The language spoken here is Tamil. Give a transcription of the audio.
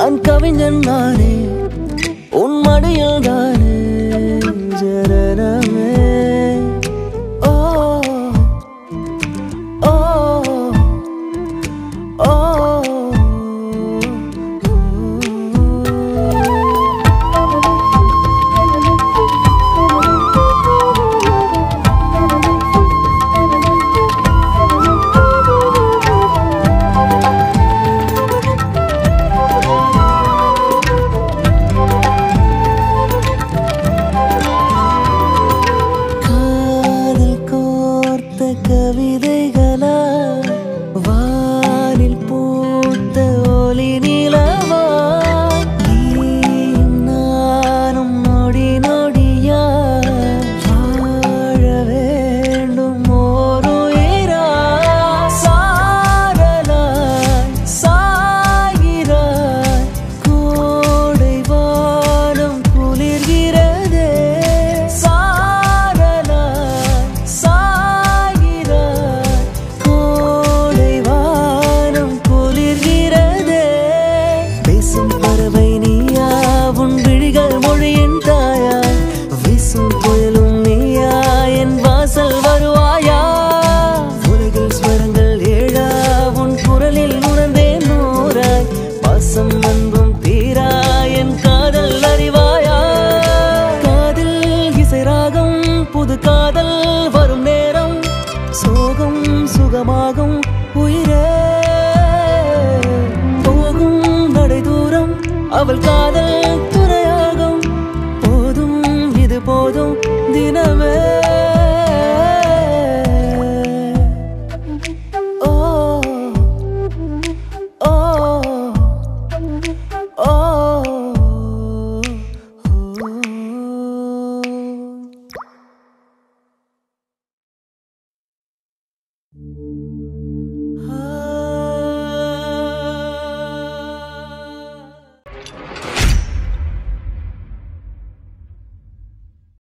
நான் கவிஞன் நானே உன் மடியில் தானே ஜனனமே ஓ ஓ ஓ கவிதைகளா வானில் பூத்த ஒளி நிலவா நீயும் நானும் நொடி நொடியா வாழ வேண்டும் ஓருயிரா சாரலாய் சாகிறாய் கோடை வானம் குளிர்கிறதே புது காதல் வரும் நேரம் சோகம் சுகமாகும் உயிரே போகும் நடை தூரம் அவள் காதல்